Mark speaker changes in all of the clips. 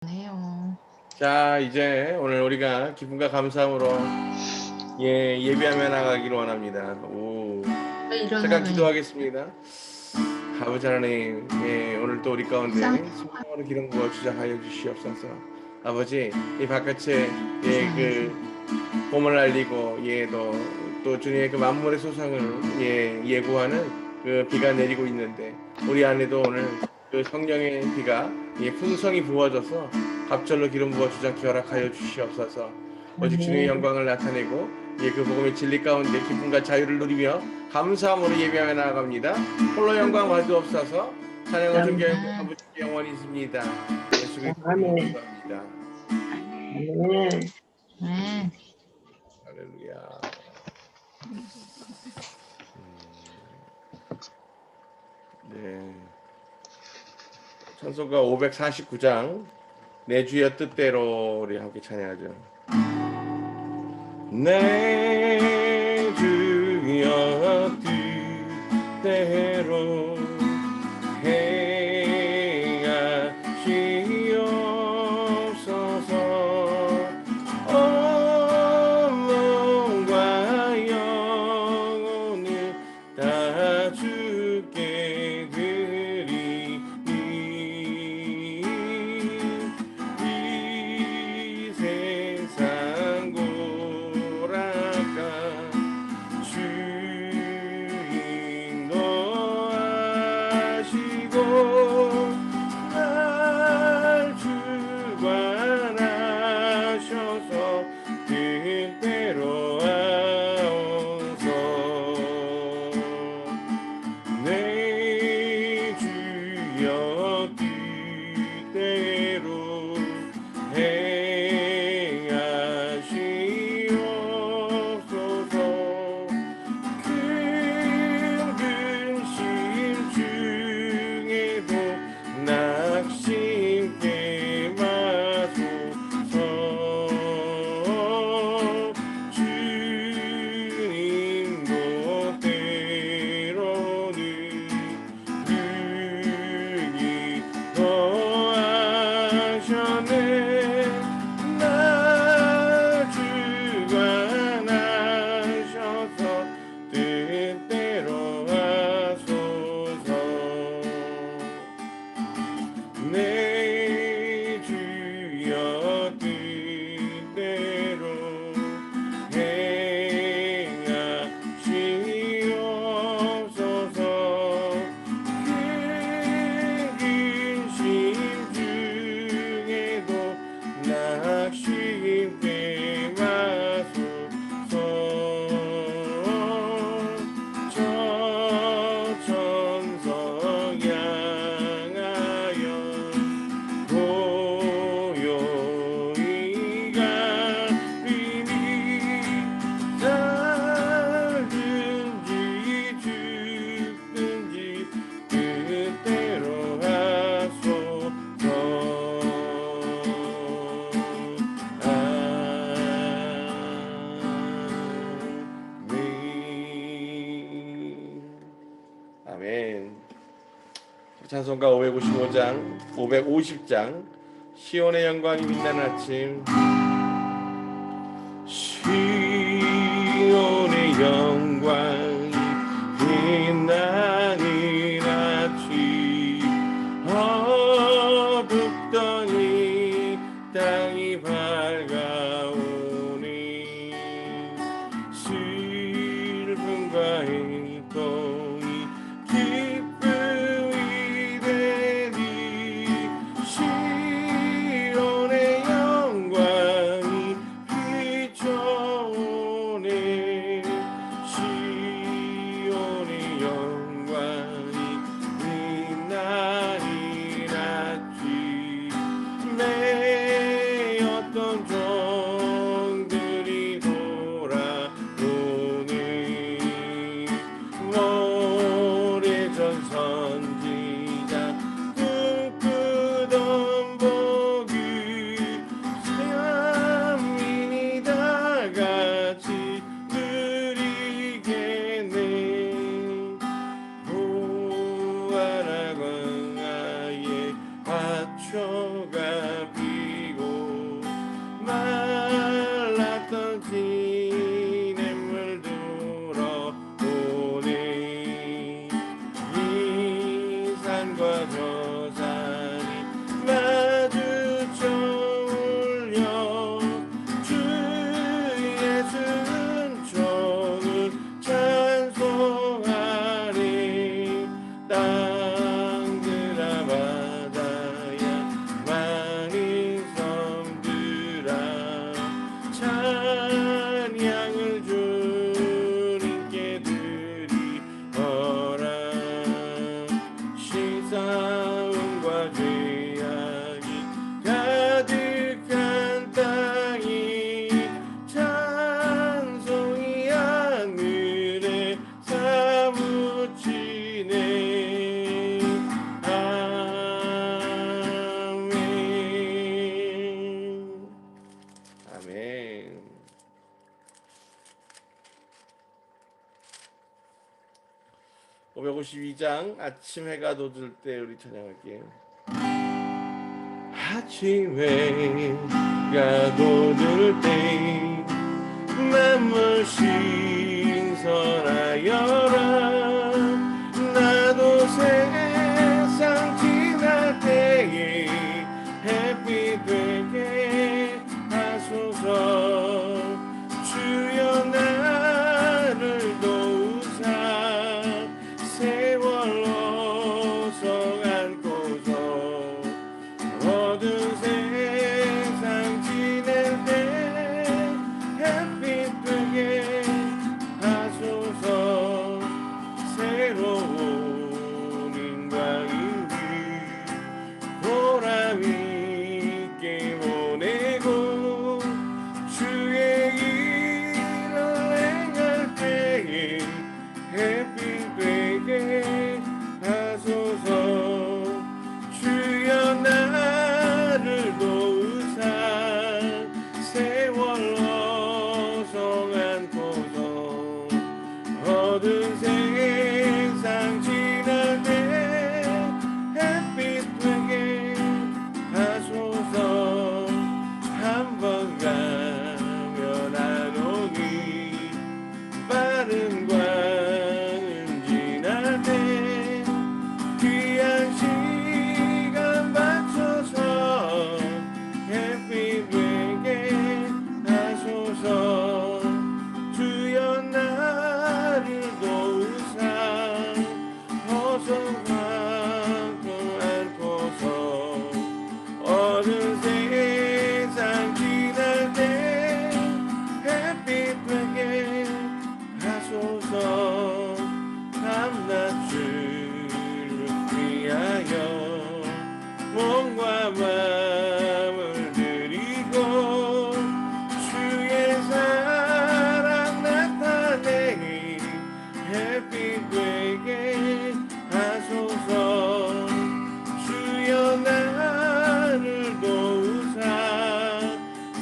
Speaker 1: 해요.
Speaker 2: 자, 이제 오늘 우리가 기쁨과 감사함으로 예배하며 나가기를 원합니다.
Speaker 1: 왜
Speaker 2: 잠깐
Speaker 1: 이러는 거예요?
Speaker 2: 기도하겠습니다. 아버지 하나님, 오늘 또 우리 가운데
Speaker 1: 이상,
Speaker 2: 성령으로 기름 부어 주장하여 주시옵소서. 아버지, 이 바깥에
Speaker 1: 이상해서.
Speaker 2: 그 봄을 알리고 또 주님의 그 만물의 소상을 예고하는 그 비가 내리고 있는데 우리 안에도 오늘 그 성령의 비가 풍성히 부어져서 갑절로 기름 부어 주장케 허락하여 주시옵소서. 오직 주님의
Speaker 1: 아멘.
Speaker 2: 영광을 나타내고 그 복음의 진리 가운데 기쁨과 자유를 누리며 감사함으로 예배하며 나아갑니다. 홀로 영광 받으옵소서. 찬양과 존귀하여
Speaker 1: 아멘.
Speaker 2: 아버지께 영원히 있습니다. 예수 그리스도 이름으로
Speaker 3: 아멘.
Speaker 2: 기도합니다.
Speaker 3: 아멘.
Speaker 1: 아멘.
Speaker 2: 할렐루야. 네. 찬송가 549장 내 주여 뜻대로 우리 함께 찬양하죠. 내 주여 뜻대로 행하시옵소서. 언론과 영혼을 다 주께 드리니 이 세상 고락가 주 인도하시고 날 주관하셔서 뜻대로 하옵소서. 내 주여 뜻대로 행하시옵소서. 큰 근심 중에도 낙심케 마소서. 주님도 때로는 능히 더하셨네. 나 주관하셔서 뜻대로 하소서. 내 주여 뜻대로 행하시옵소서. 큰 근심 중에도 낙심케 마소서. 저 천성 향하여 고요히 가리니 살든지 죽든지 뜻대로 하소서. 아멘. 찬송가 555장, 550장, 시온의 영광이 빛나는 아침. 시온의 영광이 빛나는 아침. 어둡더니 땅이 밝아오니 슬픔과 행동이 기쁨이 되니 시온의 영광이 비춰오네. 552장 아침 해가 돋을 때 우리 찬양할게요. 아침 해가 돋을 때 만물 신선하여라. 나도 세상 지날 때에 햇빛 되게 하소서. 주여 나를 도우사 세월로서 안고서 모든 세상 지낼 때 햇빛 되게 하소서. 새로운 인과인이 보람 있게 보내고 주의 일을 행할 때에 햇빛 되게 하소서. 주여 나를 도우사 세월로서 안고서 모든 세상 지날 때 햇빛 되게 하소서. 한번 가면 안 오니 빠른 광은 지날 때 귀한 시간 맞춰서 햇빛 되게 하소서. 주여 나를 도우사 벗어나고 않고서 어느 세상 지날 때 햇빛 되게 하소서. 밤낮을 위하여 몸과 마음을 드리고 주의 사랑 나타내니 햇빛 되게 하소서. 주여 나를 도우사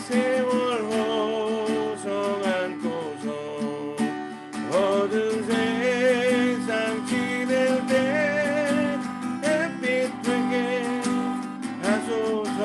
Speaker 2: 세월 호성 안고서 모든 세상 지낼 때 햇빛 되게 하소서.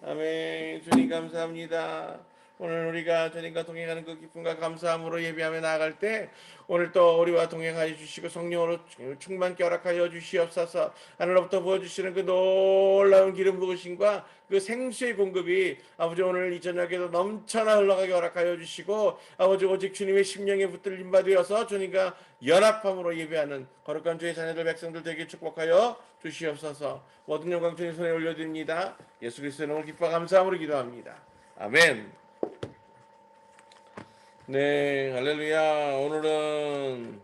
Speaker 2: 아멘. 주님 감사합니다. 오늘 우리가 주님과 동행하는 그 기쁨과 감사함으로 예배하며 나아갈 때 오늘 또 우리와 동행하여 주시고 성령으로 충만케 허락하여 주시옵소서. 하늘로부터 부어주시는 그 놀라운 기름 부으심과 그 생수의 공급이 아버지 오늘 이 저녁에도 넘쳐나 흘러가게 허락하여 주시고 아버지 오직 주님의 심령에 붙들림 받으어서 주님과 연합함으로 예배하는 거룩한 주의 자녀들 백성들 되게 축복하여 주시옵소서. 모든 영광 주님 손에 올려드립니다. 예수 그리스도의 이름으로 기뻐 감사함으로 기도합니다. 아멘. 네, 할렐루야. 오늘은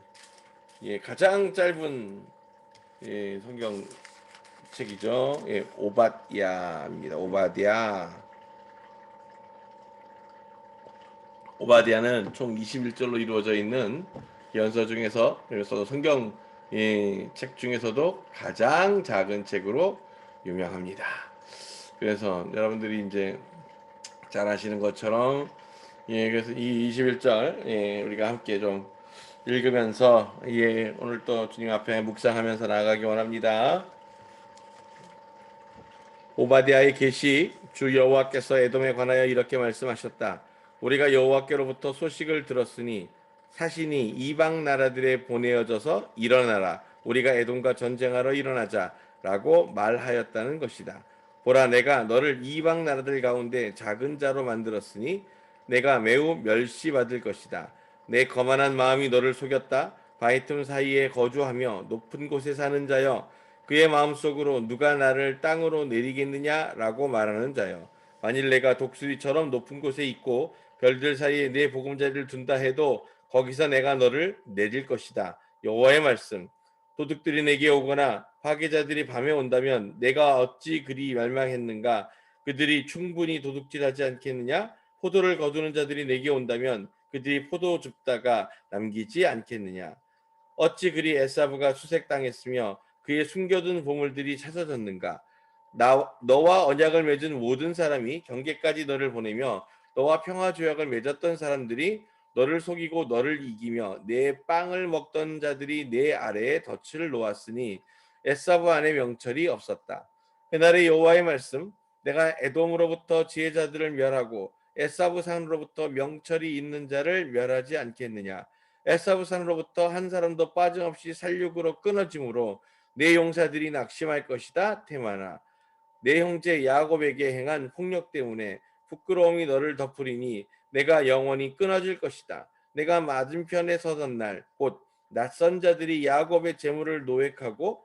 Speaker 2: 가장 짧은 성경 책이죠. 오바댜입니다. 오바댜는 총 21절로 이루어져 있는 연서 중에서 그래서 성경 책 중에서도 가장 작은 책으로 유명합니다. 그래서 여러분들이 이제 잘 아시는 것처럼 그래서 이 21절 우리가 함께 좀 읽으면서 오늘 또 주님 앞에 묵상하면서 나아가기 원합니다. 오바댜의 계시. 주 여호와께서 에돔에 관하여 이렇게 말씀하셨다. 우리가 여호와께로부터 소식을 들었으니 사신이 이방 나라들에 보내어져서 일어나라. 우리가 에돔과 전쟁하러 일어나자 라고 말하였다는 것이다. 보라, 내가 너를 이방 나라들 가운데 작은 자로 만들었으니 내가 매우 멸시받을 것이다. 내 거만한 마음이 너를 속였다. 바위 틈 사이에 거주하며 높은 곳에 사는 자여, 그의 마음속으로 누가 나를 땅으로 내리겠느냐라고 말하는 자여, 만일 내가 독수리처럼 높은 곳에 있고 별들 사이에 내 보금자리를 둔다 해도 거기서 내가 너를 내릴 것이다. 여호와의 말씀. 도둑들이 내게 오거나 파괴자들이 밤에 온다면 내가 어찌 그리 멸망했는가. 그들이 충분히 도둑질하지 않겠느냐. 포도를 거두는 자들이 내게 온다면 그들이 포도 줍다가 남기지 않겠느냐. 어찌 그리 에사브가 수색당했으며 그의 숨겨둔 보물들이 찾아졌는가. 너와 언약을 맺은 모든 사람이 경계까지 너를 보내며 너와 평화 조약을 맺었던 사람들이 너를 속이고 너를 이기며 내 빵을 먹던 자들이 내 아래에 덫을 놓았으니 에사브 안에 명철이 없었다. 그날의 여호와의 말씀, 내가 에돔으로부터 지혜자들을 멸하고 에사브 산으로부터 명철이 있는 자를 멸하지 않겠느냐. 에사브 산으로부터 한 사람도 빠짐없이 살육으로 끊어짐으로 내 용사들이 낙심할 것이다. 테마나. 내 형제 야곱에게 행한 폭력 때문에 부끄러움이 너를 덮으리니 내가 영원히 끊어질 것이다. 내가 맞은편에 서던 날 곧 낯선 자들이 야곱의 재물을 노획하고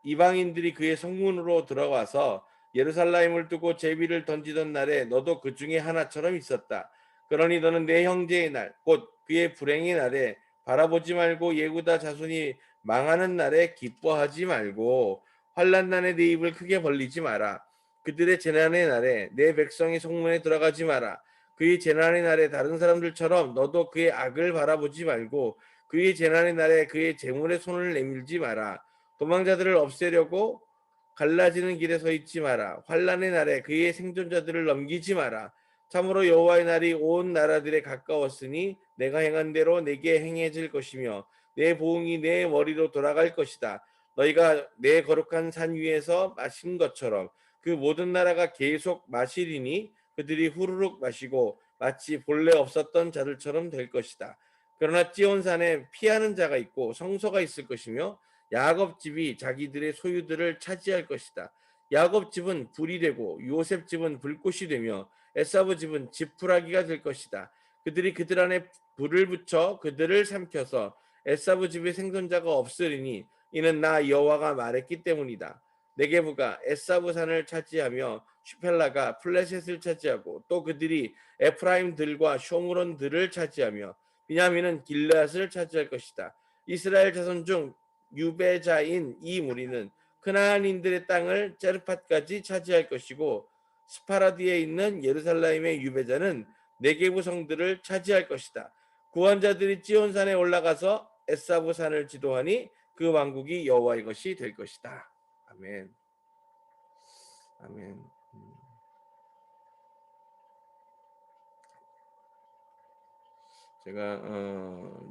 Speaker 2: 이방인들이 그의 성문으로 들어와서 예루살렘을 두고 제비를 던지던 날에 너도 그 중에 하나처럼 있었다. 그러니 너는 내 형제의 날, 곧 그의 불행의 날에 바라보지 말고 예후다 자손이 망하는 날에 기뻐하지 말고 환난 날에 네 입을 크게 벌리지 마라. 그들의 재난의 날에 내 백성이 성문에 들어가지 마라. 그의 재난의 날에 다른 사람들처럼 너도 그의 악을 바라보지 말고 그의 재난의 날에 그의 재물에 손을 내밀지 마라. 도망자들을 없애려고 갈라지는 길에 서 있지 마라. 환난의 날에 그의 생존자들을 넘기지 마라. 참으로 여호와의 날이 온 나라들에 가까웠으니 내가 행한 대로 내게 행해질 것이며 내 보응이 내 머리로 돌아갈 것이다. 너희가 내 거룩한 산 위에서 마신 것처럼 그 모든 나라가 계속 마시리니 그들이 후루룩 마시고 마치 본래 없었던 자들처럼 될 것이다. 그러나 찌온산에 피하는 자가 있고 성소가 있을 것이며 야곱 집이 자기들의 소유들을 차지할 것이다. 야곱 집은 불이 되고 요셉 집은 불꽃이 되며 에사브 집은 지푸라기가 될 것이다. 그들이 그들 안에 불을 붙여 그들을 삼켜서 에사브 집의 생존자가 없으리니 이는 나 여호와가 말했기 때문이다. 네게부가 에사브 산을 차지하며 슈펠라가 플레셋을 차지하고 또 그들이 에프라임들과 쇼므론들을 차지하며 비냐민은 길르앗을 차지할 것이다. 이스라엘 자손 중 유배자인 이 무리는 크나안인들의 땅을 제르팟까지 차지할 것이고 스파라디에 있는 예루살렘의 유배자는 네게부 성들을 차지할 것이다. 구원자들이 찌온산에 올라가서 에사브 산을 지도하니 그 왕국이 여호와의 것이 될 것이다. 아멘. 아멘. 제가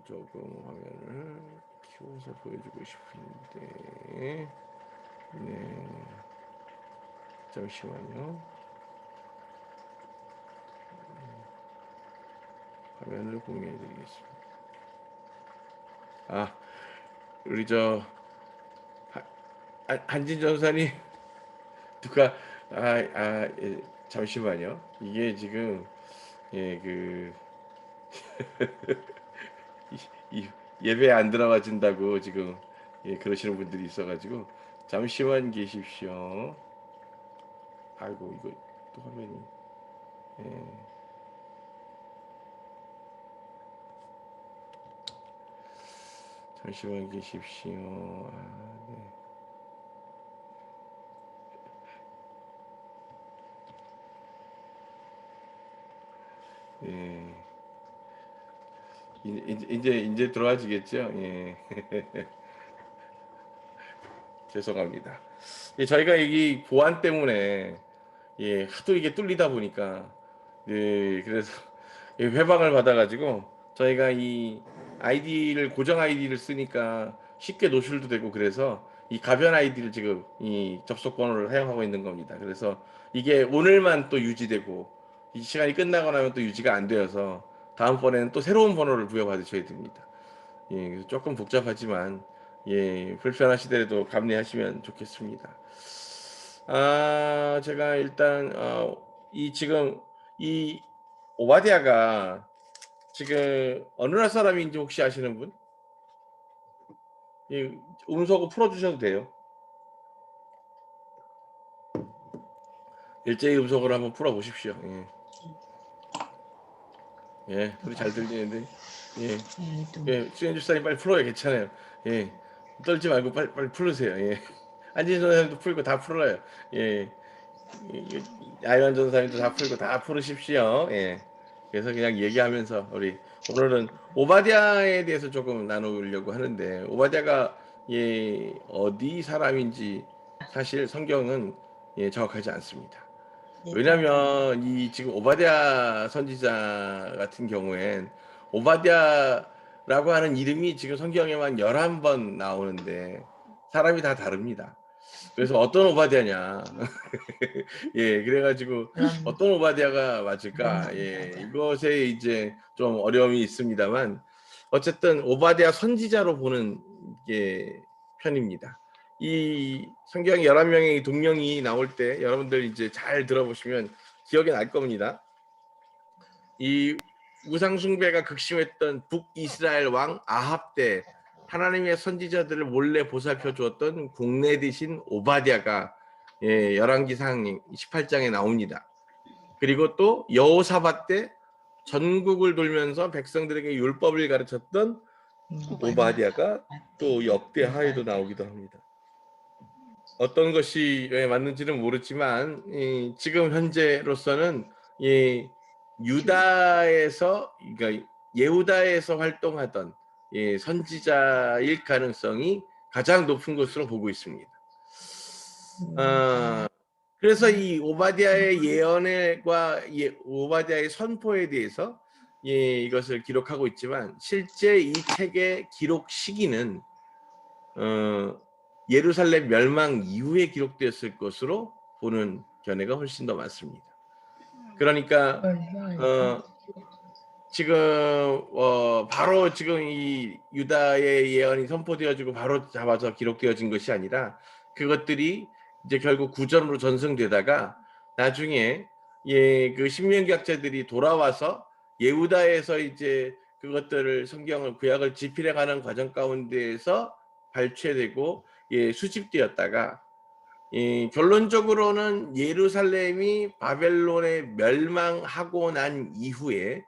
Speaker 2: 조금 화면을 키워서 보여주고 싶은데 네 잠시만요. 화면을 공유해 드리겠습니다. 아 우리 저 한진 전사님 누가 예, 잠시만요. 이게 지금 그 이 예배 안 들어가진다고 지금 그러시는 분들이 있어가지고 잠시만 계십시오. 아이고 이거 또 화면이 예. 잠시만 계십시오. 네. 예. 이제 들어와지겠죠? 예. 죄송합니다. 예, 저희가 이 보안 때문에 하도 이게 뚫리다 보니까 그래서 회방을 받아가지고 저희가 이 아이디를 고정 아이디를 쓰니까 쉽게 노출도 되고 그래서 이 가변 아이디를 지금 이 접속 번호를 사용하고 있는 겁니다. 그래서 이게 오늘만 또 유지되고 이 시간이 끝나고 나면 또 유지가 안 되어서 다음번에는 또 새로운 번호를 부여받으셔야 됩니다. 그래서 조금 복잡하지만 불편하시더라도 감내하시면 좋겠습니다. 제가 일단 이 지금 이 오바댜가 지금 어느 나라 사람인지 혹시 아시는 분? 음소거 풀어주셔도 돼요. 일제히 음소거를 한번 풀어보십시오. 소리 잘 들리는데. 수현 집사님 빨리 풀어요. 괜찮아요. 떨지 말고 빨리 풀으세요. 안진 전사님도 풀고 다 풀어요. 야이완 전사님도 다 풀고 다 풀으십시오. 그래서 그냥 얘기하면서 우리 오늘은 오바댜에 대해서 조금 나누려고 하는데 오바댜가 어디 사람인지 사실 성경은 예, 정확하지 않습니다.
Speaker 3: 네.
Speaker 2: 왜냐하면 이 지금 오바댜 선지자 같은 경우엔 오바댜라고 하는 이름이 지금 성경에만 11번 나오는데 사람이 다 다릅니다. 그래서 어떤 오바댜냐? 예, 그래가지고
Speaker 1: 그런
Speaker 2: 어떤 오바댜가 맞을까? 예, 이것에 이제 좀 어려움이 있습니다만 어쨌든 오바댜 선지자로 보는 게 편입니다. 이 성경 11명의 동명이 나올 때 여러분들 이제 잘 들어보시면 기억이 날 겁니다. 이 우상숭배가 극심했던 북이스라엘 왕 아합 때 하나님의 선지자들을 몰래 보살펴 주었던 공내 대신 오바댜가 예, 열왕기상 18장에 나옵니다. 그리고 또 여호사밧 때 전국을 돌면서 백성들에게 율법을 가르쳤던 오바댜가 또 역대하에도 나오기도 합니다. 어떤 것이 맞는지는 모르지만 지금 현재로서는 유다에서 그러니까 예후다에서 활동하던 선지자일 가능성이 가장 높은 것으로 보고 있습니다. 그래서 이 오바댜의 예언과 오바댜의 선포에 대해서 이것을 기록하고 있지만 실제 이 책의 기록 시기는 예루살렘 멸망 이후에 기록되었을 것으로 보는 견해가 훨씬 더 많습니다. 그러니까 지금 바로 지금 이 유다의 예언이 선포되어지고 바로 잡아서 기록되어진 것이 아니라 그것들이 이제 결국 구전으로 전승되다가 나중에 그 신명기학자들이 돌아와서 예후다에서 이제 그것들을 성경을 구약을 집필해가는 과정 가운데에서 발췌되고 수집되었다가 결론적으로는 예루살렘이 바벨론에 멸망하고 난 이후에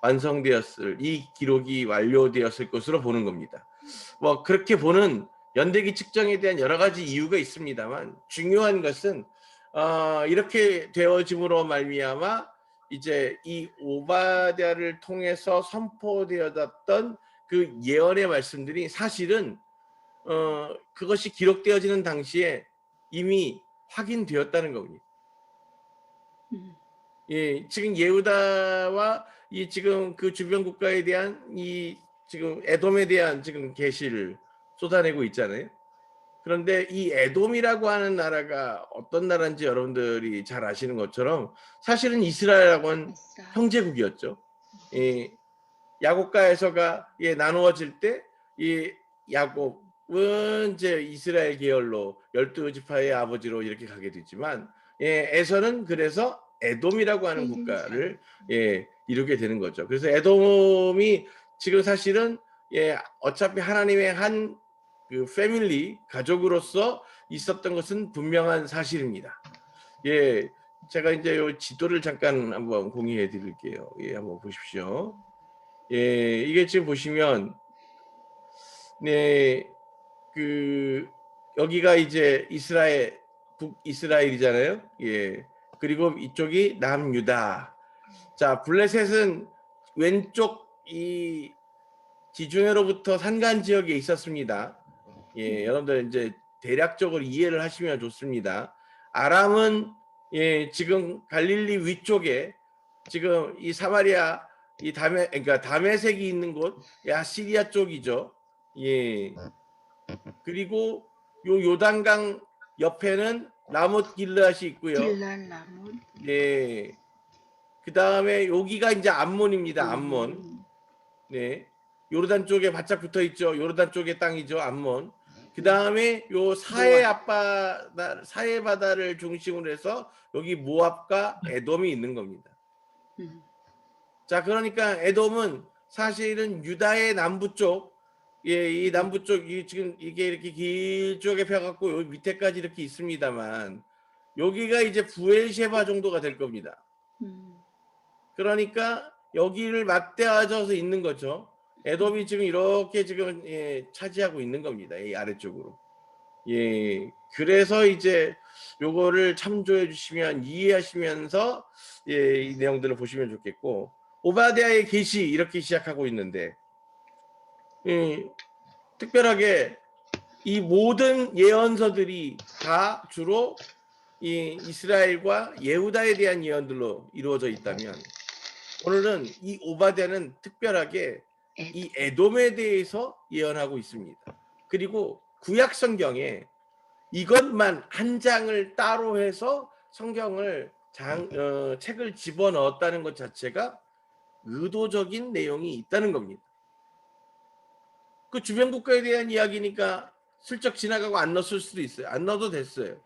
Speaker 2: 완성되었을 이 기록이 완료되었을 것으로 보는 겁니다. 뭐 그렇게 보는 연대기 측정에 대한 여러 가지 이유가 있습니다만 중요한 것은 이렇게 되어짐으로 말미암아 이제 이 오바댜를 통해서 선포되어졌던 그 예언의 말씀들이 사실은 그것이 기록되어지는 당시에 이미 확인되었다는 겁니다. 지금 예후다와 이 지금 그 주변 국가에 대한 이 지금 에돔에 대한 지금 계시를 쏟아내고 있잖아요. 그런데 이 에돔이라고 하는 나라가 어떤 나라인지 여러분들이 잘 아시는 것처럼 사실은 이스라엘하고 는 형제국이었죠. 야곱가에서가 나누어질 때 이 야곱은 이제 이스라엘 계열로 12지파의 아버지로 이렇게 가게 되지만 에서는 그래서 에돔이라고 하는 국가를 이루게 되는 거죠. 그래서 에돔이 지금 사실은 어차피 하나님의 한 그 패밀리 가족으로서 있었던 것은 분명한 사실입니다. 제가 이제 요 지도를 잠깐 한번 공유해 드릴게요. 한번 보십시오. 이게 지금 보시면 그 여기가 이제 이스라엘 북이스라엘이잖아요. 그리고 이쪽이 남유다. 자, 블레셋은 왼쪽 이 지중해로부터 산간 지역에 있었습니다. 여러분들 이제 대략적으로 이해를 하시면 좋습니다. 아람은 지금 갈릴리 위쪽에 지금 이 사마리아 이 그러니까 다메섹이 있는 곳, 시리아 쪽이죠. 그리고 요 요단강 옆에는 라못 길르앗이 있고요. 그 다음에 여기가 이제 암몬입니다. 암몬. 요르단 쪽에 바짝 붙어 있죠. 요르단 쪽의 땅이죠. 암몬. 그 다음에 요 사해 바다를 중심으로 해서 여기 모압과 에돔이 있는 겁니다. 자, 그러니까 에돔은 사실은 유다의 남부 쪽, 이 남부 쪽, 지금 이게 이렇게 길쭉하게 펴갖고 여기 밑에까지 이렇게 있습니다만 여기가 이제 부엘셰바 정도가 될 겁니다. 그러니까 여기를 맞대어져서 있는 거죠. 에돔이 지금 이렇게 지금 차지하고 있는 겁니다. 이 아래쪽으로. 그래서 이제 요거를 참조해 주시면 이해하시면서 이 내용들을 보시면 좋겠고, 오바댜의 계시 이렇게 시작하고 있는데 특별하게 이 모든 예언서들이 다 주로 이 이스라엘과 예후다에 대한 예언들로 이루어져 있다면 오늘은 이 오바댜는 특별하게 이 에돔에 대해서 예언하고 있습니다. 그리고 구약 성경에 이것만 한 장을 따로 해서 성경을 책을 집어넣었다는 것 자체가 의도적인 내용이 있다는 겁니다. 그 주변 국가에 대한 이야기니까 슬쩍 지나가고 안 넣었을 수도 있어요. 안 넣어도 됐어요.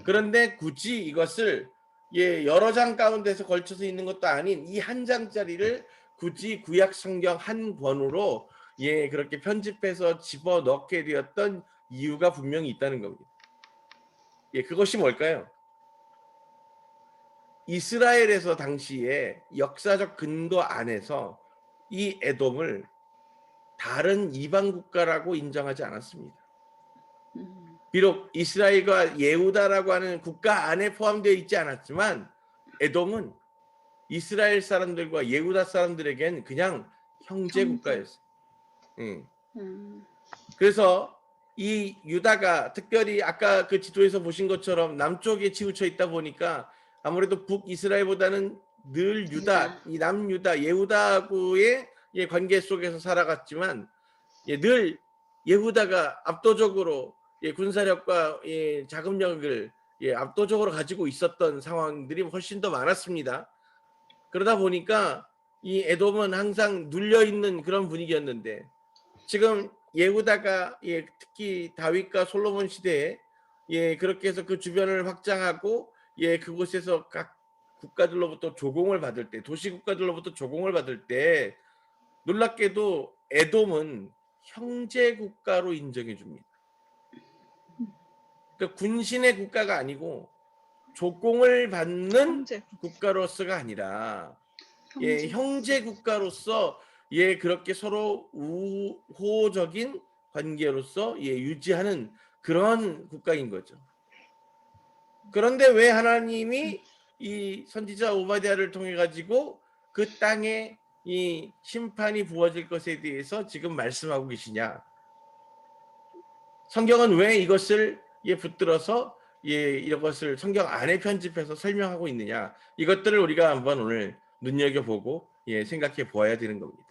Speaker 2: 그런데 굳이 이것을 여러 장 가운데서 걸쳐서 있는 것도 아닌 이 한 장짜리를 굳이 구약 성경 한 권으로 그렇게 편집해서 집어넣게 되었던 이유가 분명히 있다는 겁니다. 그것이 뭘까요? 이스라엘에서 당시에 역사적 근거 안에서 이 에돔을 다른 이방 국가라고 인정하지 않았습니다. 비록 이스라엘과 예후다라고 하는 국가 안에 포함되어 있지 않았지만 에돔은 이스라엘 사람들과 예후다 사람들에겐 그냥 형제 국가였어요. 그래서 이 유다가 특별히 아까 그 지도에서 보신 것처럼 남쪽에 치우쳐 있다 보니까 아무래도 북이스라엘보다는 늘 유다, 이 남유다, 예후다하고의 관계 속에서 살아갔지만 늘 예후다가 압도적으로 군사력과 자금력을 압도적으로 가지고 있었던 상황들이 훨씬 더 많았습니다. 그러다 보니까 이 에돔은 항상 눌려있는 그런 분위기였는데 지금 예후다가 특히 다윗과 솔로몬 시대에 그렇게 해서 그 주변을 확장하고 그곳에서 각 국가들로부터 조공을 받을 때 도시 국가들로부터 조공을 받을 때 놀랍게도 에돔은 형제 국가로 인정해 줍니다. 그러니까 군신의 국가가 아니고 조공을 받는 국가로서가 아니라 형제 국가로서 그렇게 서로 우호적인 관계로서 유지하는 그런 국가인 거죠. 그런데 왜 하나님이 이 선지자 오바댜를 통해 가지고 그 땅에 이 심판이 부어질 것에 대해서 지금 말씀하고 계시냐? 성경은 왜 이것을 붙들어서 이것을 성경 안에 편집해서 설명하고 있느냐? 이것들을 우리가 한번 오늘 눈여겨보고 생각해 보아야 되는 겁니다.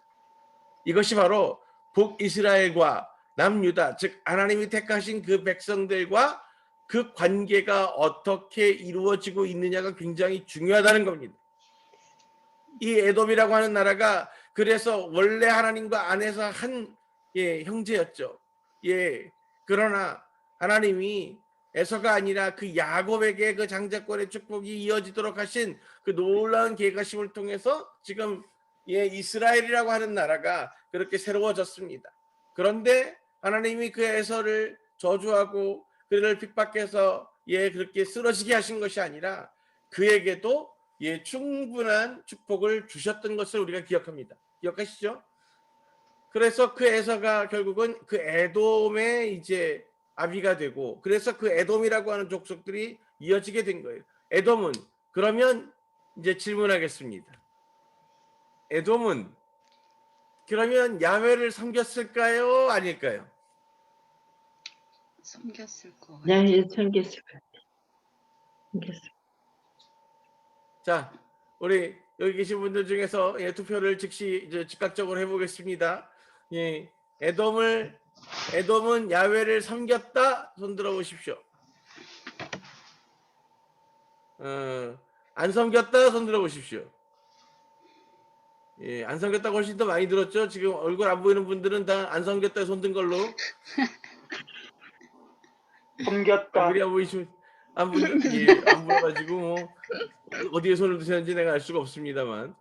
Speaker 2: 이것이 바로 북이스라엘과 남유다, 즉 하나님이 택하신 그 백성들과 그 관계가 어떻게 이루어지고 있느냐가 굉장히 중요하다는 겁니다. 이 에돔이라고 하는 나라가 그래서 원래 하나님과 안에서 한 형제였죠. 그러나 하나님이 에서가 아니라 그 야곱에게 그 장자권의 축복이 이어지도록 하신 그 놀라운 계획하심을 통해서 지금 이스라엘이라고 하는 나라가 그렇게 새로워졌습니다. 그런데 하나님이 그 에서를 저주하고 그를 핍박해서 그렇게 쓰러지게 하신 것이 아니라 그에게도 충분한 축복을 주셨던 것을 우리가 기억합니다. 기억하시죠? 그래서 그 에서가 결국은 그 에돔의 이제 아비가 되고 그래서 그 에돔이라고 하는 족속들이 이어지게 된 거예요. 에돔은 그러면 이제 질문하겠습니다. 에돔은 그러면 야훼를 섬겼을까요? 아닐까요?
Speaker 4: 섬겼을 거.
Speaker 3: 네, 섬겼을 것 같아요. 섬겼을.
Speaker 2: 자, 우리 여기 계신 분들 중에서 투표를 즉시 이제 즉각적으로 해보겠습니다. 에돔은 야훼를 섬겼다. 손들어 보십시오. 안 섬겼다. 손들어 보십시오. 안 섬겼다고 훨씬 더 많이 들었죠. 지금 얼굴 안 보이는 분들은 다 안 섬겼다 손든 걸로.
Speaker 5: 섬겼다.
Speaker 2: 얼굴이 안 보이시면 안 보여가지고 뭐 어디에 손을 드셨는지 내가 알 수가 없습니다만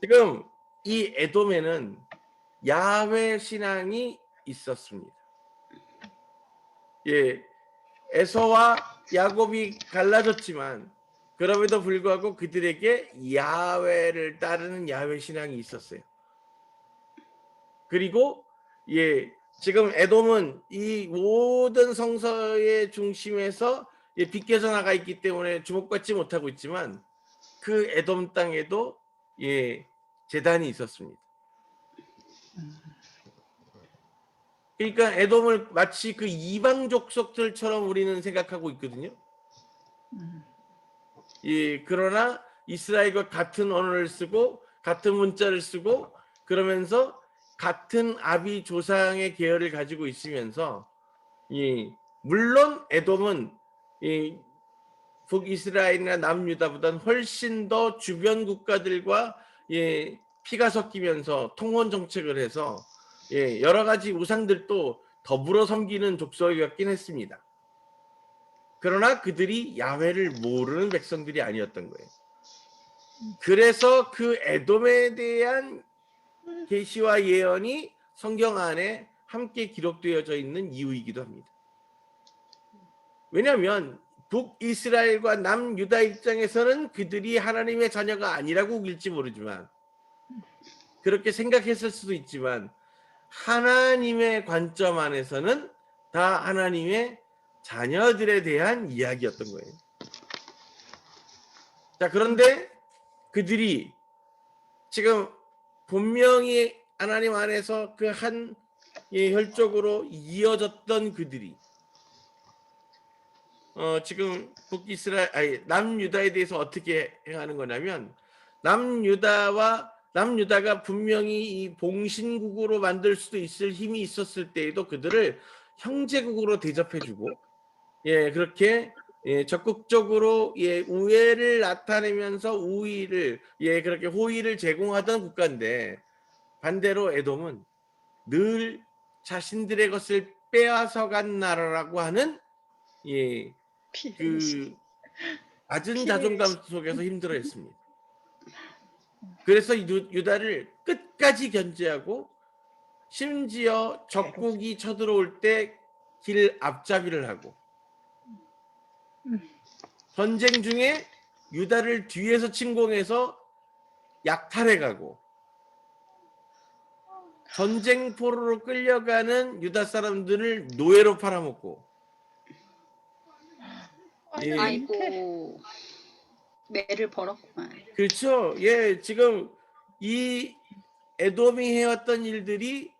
Speaker 2: 지금 이 에돔에는 야훼 신앙이 있었습니다. 에서와 야곱이 갈라졌지만 그럼에도 불구하고 그들에게 야훼를 따르는 야훼 신앙이 있었어요. 그리고 지금 에돔은 이 모든 성서의 중심에서 빗겨져 나가 있기 때문에 주목받지 못하고 있지만 그 에돔 땅에도 제단이 있었습니다. 그러니까 에돔을 마치 그 이방 족속들처럼 우리는 생각하고 있거든요. 예, 그러나 이스라엘과 같은 언어를 쓰고 같은 문자를 쓰고 그러면서 같은 아비 조상의 계열을 가지고 있으면서 물론 에돔은 북이스라엘이나 남유다보다는 훨씬 더 주변 국가들과 피가 섞이면서 통혼 정책을 해서 여러 가지 우상들도 더불어 섬기는 족속이었긴 했습니다. 그러나 그들이 야훼를 모르는 백성들이 아니었던 거예요. 그래서 그 에돔에 대한 계시와 예언이 성경 안에 함께 기록되어져 있는 이유이기도 합니다. 왜냐하면 북이스라엘과 남유다 입장에서는 그들이 하나님의 자녀가 아니라고 우길지 모르지만 그렇게 생각했을 수도 있지만 하나님의 관점 안에서는 다 하나님의 자녀들에 대한 이야기였던 거예요. 자, 그런데 그들이 지금 분명히 하나님 안에서 그 한 혈족으로 이어졌던 그들이 지금 남유다에 대해서 어떻게 행하는 거냐면 남유다가 분명히 이 봉신국으로 만들 수도 있을 힘이 있었을 때에도 그들을 형제국으로 대접해주고 그렇게 적극적으로 우애를 나타내면서 그렇게 호의를 제공하던 국가인데 반대로 에돔은 늘 자신들의 것을 빼앗아간 나라라고 하는 그 낮은 자존감 속에서 힘들어했습니다. 그래서 유다를 끝까지 견제하고 심지어 적국이 쳐들어올 때 길 앞잡이를 하고 전쟁 중에 유다를 뒤에서 침공해서 약탈해가고 전쟁포로로 끌려가는 유다 사람들을 노예로 팔아먹고
Speaker 4: 아이고 매를 벌었구만.
Speaker 2: 그렇죠. 지금 이 에돔이 해왔던 일들이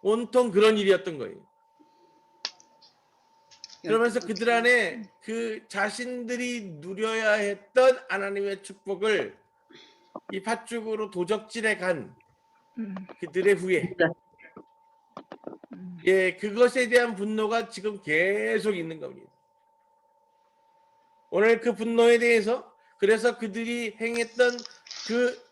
Speaker 2: 온통 그런 일이었던 거예요. 그러면서 그들 안에 그 자신들이 누려야 했던 하나님의 축복을 이 팥죽으로 도적질해 간 그들의 후에 그것에 대한 분노가 지금 계속 있는 겁니다. 오늘 그 분노에 대해서 그래서 그들이 행했던 그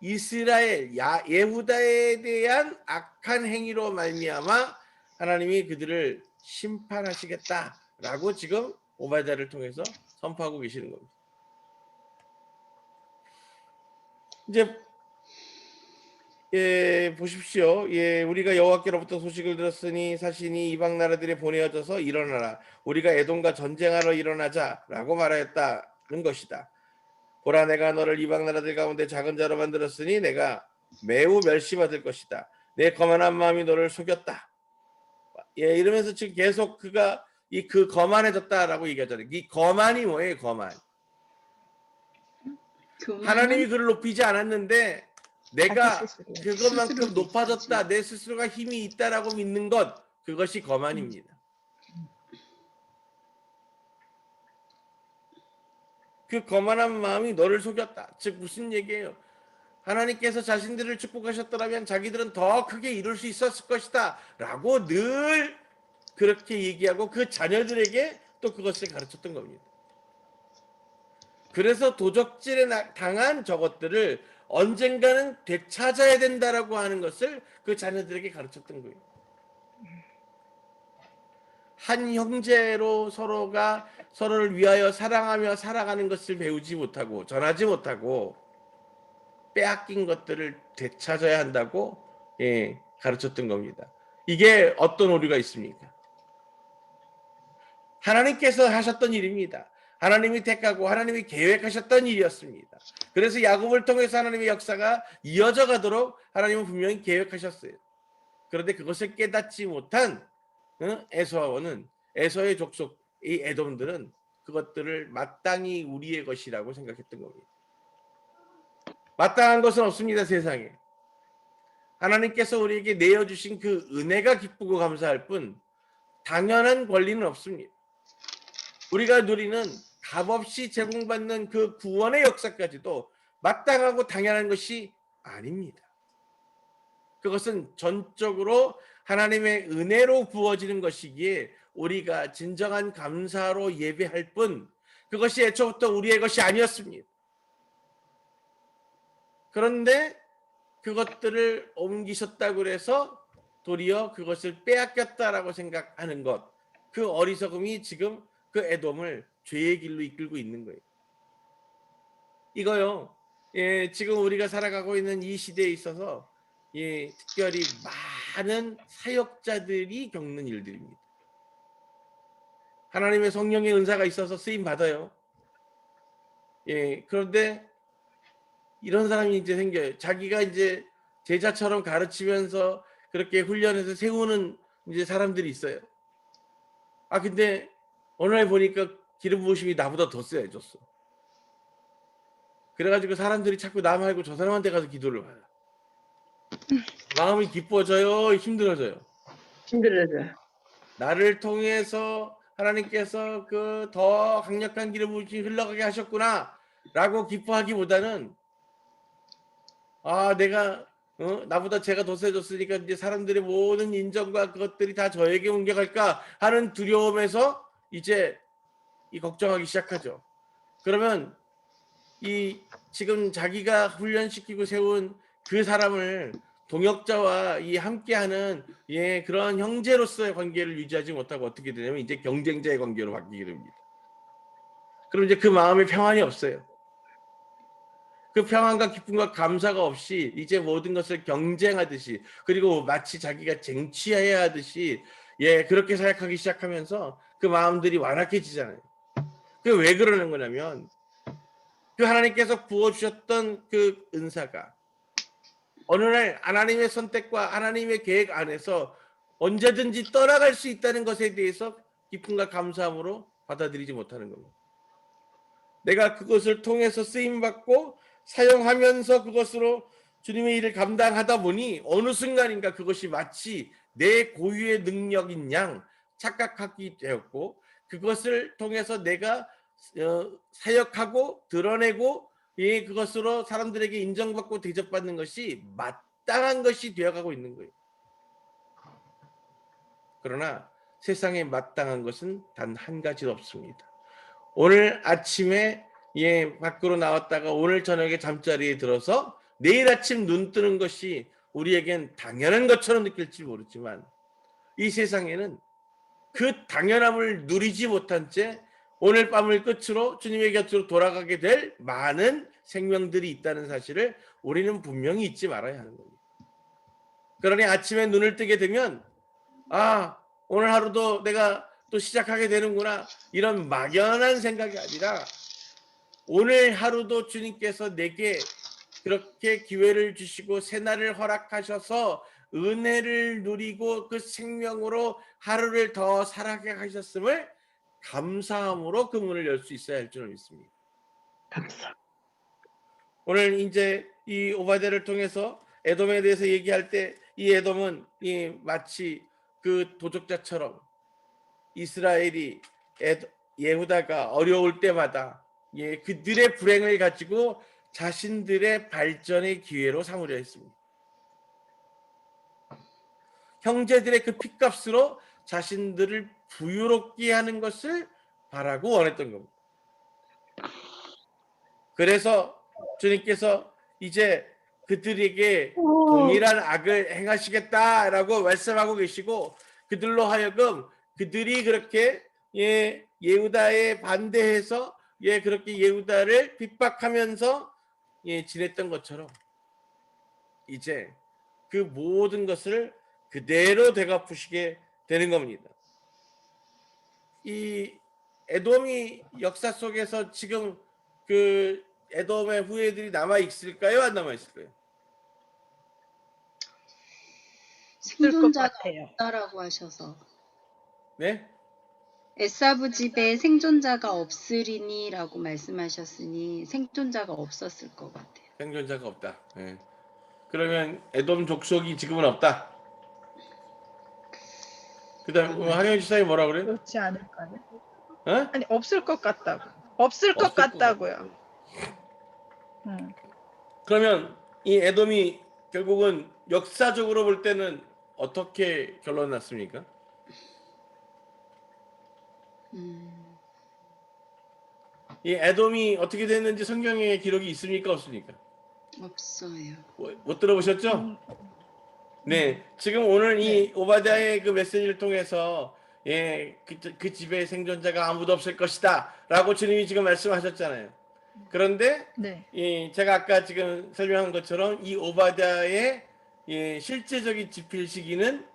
Speaker 2: 이스라엘 예후다에 대한 악한 행위로 말미암아 하나님이 그들을 심판하시겠다라고 지금 오바댜를 통해서 선포하고 계시는 겁니다. 이제 보십시오. 우리가 여호와께로부터 소식을 들었으니 사신이 이방 나라들에 보내어져서 일어나라. 우리가 에돔과 전쟁하러 일어나자라고 말하였다는 것이다. 보라, 내가 너를 이방 나라들 가운데 작은 자로 만들었으니 내가 매우 멸시받을 것이다. 내 거만한 마음이 너를 속였다. 이러면서 지금 계속 그가 그 거만해졌다라고 얘기하잖아요. 이 거만이 뭐예요? 거만. 하나님이 그를 높이지 않았는데 내가 그것만큼 높아졌다, 내 스스로가 힘이 있다라고 믿는 것, 그것이 거만입니다. 그 거만한 마음이 너를 속였다. 즉 무슨 얘기예요? 하나님께서 자신들을 축복하셨더라면 자기들은 더 크게 이룰 수 있었을 것이다 라고 늘 그렇게 얘기하고 그 자녀들에게 또 그것을 가르쳤던 겁니다. 그래서 도적질에 당한 저것들을 언젠가는 되찾아야 된다라고 하는 것을 그 자녀들에게 가르쳤던 거예요. 한 형제로 서로가 서로를 위하여 사랑하며 살아가는 것을 배우지 못하고 전하지 못하고 빼앗긴 것들을 되찾아야 한다고 가르쳤던 겁니다. 이게 어떤 오류가 있습니까? 하나님께서 하셨던 일입니다. 하나님이 택하고 하나님이 계획하셨던 일이었습니다. 그래서 야곱을 통해서 하나님의 역사가 이어져 가도록 하나님은 분명히 계획하셨어요. 그런데 그것을 깨닫지 못한 에서의 족속, 이 에돔들은 그것들을 마땅히 우리의 것이라고 생각했던 겁니다. 마땅한 것은 없습니다, 세상에. 하나님께서 우리에게 내어주신 그 은혜가 기쁘고 감사할 뿐 당연한 권리는 없습니다. 우리가 누리는 값없이 제공받는 그 구원의 역사까지도 마땅하고 당연한 것이 아닙니다. 그것은 전적으로 하나님의 은혜로 부어지는 것이기에 우리가 진정한 감사로 예배할 뿐 그것이 애초부터 우리의 것이 아니었습니다. 그런데 그것들을 옮기셨다고 해서 도리어 그것을 빼앗겼다라고 생각하는 것, 그 어리석음이 지금 그 에돔을 죄의 길로 이끌고 있는 거예요. 이거요, 지금 우리가 살아가고 있는 이 시대에 있어서 특별히 많은 사역자들이 겪는 일들입니다. 하나님의 성령의 은사가 있어서 쓰임 받아요. 그런데 이런 사람이 이제 생겨요. 자기가 이제 제자처럼 가르치면서 그렇게 훈련해서 세우는 이제 사람들이 있어요. 근데 어느 날 보니까 기름 부으심이 나보다 더 세졌어. 그래가지고 사람들이 자꾸 나 말고 저 사람한테 가서 기도를 받아. 마음이 기뻐져요? 힘들어져요?
Speaker 3: 힘들어져요.
Speaker 2: 나를 통해서 하나님께서 그 더 강력한 기름 부으심이 흘러가게 하셨구나 라고 기뻐하기보다는 내가 나보다 제가 더 세졌으니까 이제 사람들의 모든 인정과 그것들이 다 저에게 옮겨갈까 하는 두려움에서 이제 걱정하기 시작하죠. 그러면 지금 자기가 훈련시키고 세운 그 사람을 동역자와 함께하는 그런 형제로서의 관계를 유지하지 못하고 어떻게 되냐면 이제 경쟁자의 관계로 바뀌게 됩니다. 그럼 이제 그 마음에 평안이 없어요. 그 평안과 기쁨과 감사가 없이 이제 모든 것을 경쟁하듯이 그리고 마치 자기가 쟁취해야 하듯이 그렇게 생각하기 시작하면서 그 마음들이 완악해지잖아요. 그 왜 그러는 거냐면 그 하나님께서 부어주셨던 그 은사가 어느 날 하나님의 선택과 하나님의 계획 안에서 언제든지 떠나갈 수 있다는 것에 대해서 기쁨과 감사함으로 받아들이지 못하는 겁니다. 내가 그것을 통해서 쓰임받고 사용하면서 그것으로 주님의 일을 감당하다 보니 어느 순간인가 그것이 마치 내 고유의 능력인 양 착각하게 되었고 그것을 통해서 내가 사역하고 드러내고 그것으로 사람들에게 인정받고 대접받는 것이 마땅한 것이 되어가고 있는 거예요. 그러나 세상에 마땅한 것은 단 한 가지도 없습니다. 오늘 아침에 밖으로 나왔다가 오늘 저녁에 잠자리에 들어서 내일 아침 눈 뜨는 것이 우리에겐 당연한 것처럼 느낄지 모르지만 이 세상에는 그 당연함을 누리지 못한 채 오늘 밤을 끝으로 주님의 곁으로 돌아가게 될 많은 생명들이 있다는 사실을 우리는 분명히 잊지 말아야 하는 겁니다. 그러니 아침에 눈을 뜨게 되면 오늘 하루도 내가 또 시작하게 되는구나 이런 막연한 생각이 아니라 오늘 하루도 주님께서 내게 그렇게 기회를 주시고 새날을 허락하셔서 은혜를 누리고 그 생명으로 하루를 더 살아가게 하셨음을 감사함으로 그 문을 열 수 있어야 할 줄을 믿습니다.
Speaker 3: 감사.
Speaker 2: 오늘 이제 이 오바댜를 통해서 에돔에 대해서 얘기할 때 이 에돔은 마치 그 도적자처럼 이스라엘이 예후다가 어려울 때마다 그들의 불행을 가지고 자신들의 발전의 기회로 삼으려 했습니다. 형제들의 그 핏값으로 자신들을 부유롭게 하는 것을 바라고 원했던 겁니다. 그래서 주님께서 이제 그들에게 동일한 악을 행하시겠다라고 말씀하고 계시고 그들로 하여금 그들이 그렇게 예후다에 반대해서 그렇게 예후다를 핍박하면서 지냈던 것처럼 이제 그 모든 것을 그대로 되갚으시게 되는 겁니다. 이 에돔이 역사 속에서 지금 그 에돔의 후예들이 남아 있을까요? 안 남아 있을까요?
Speaker 4: 생존자가
Speaker 3: 같아요.
Speaker 4: 없다라고 하셔서
Speaker 2: 네?
Speaker 4: 에사브 집에 생존자가 없으리니라고 말씀하셨으니 생존자가 없었을 것 같아요.
Speaker 2: 생존자가 없다. 네. 그러면 에돔 족속이 지금은 없다. 그다음 한영 지사님 뭐라 그래요?
Speaker 6: 그렇지 않을까요?
Speaker 2: 어?
Speaker 6: 아니 없을 것 같다고. 없을 것
Speaker 2: 없을 것
Speaker 6: 같다고요.
Speaker 2: 그러면 이 에돔이 결국은 역사적으로 볼 때는 어떻게 결론 났습니까? 이 에돔이 어떻게 됐는지 성경에 기록이 있습니까? 없습니까?
Speaker 4: 없어요.
Speaker 2: 못 들어보셨죠? 네, 지금 오늘 이 오바댜의 그 메시지를 통해서 그 집에 생존자가 아무도 없을 것이다 라고 주님이 지금 말씀하셨잖아요. 그런데
Speaker 6: 네.
Speaker 2: 제가 아까 지금 설명한 것처럼 이 오바댜의 실제적인 집필 시기는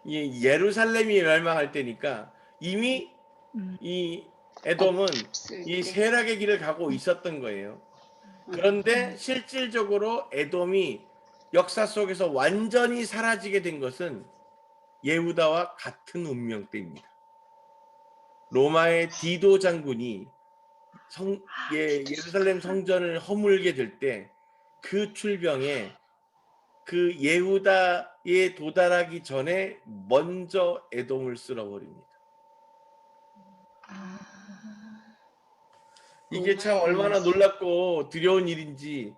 Speaker 2: 예루살렘이 멸망할 때니까 이미 이 에돔은 이 쇠락의 길을 가고 있었던 거예요. 그런데 실질적으로 에돔이 역사 속에서 완전히 사라지게 된 것은 예후다와 같은 운명 때입니다. 로마의 디도 장군이 예루살렘 성전을 허물게 될 때 그 출병에 그 예후다에 도달하기 전에 먼저 에돔을 쓸어버립니다. 이게 참 얼마나 놀랍고 두려운 일인지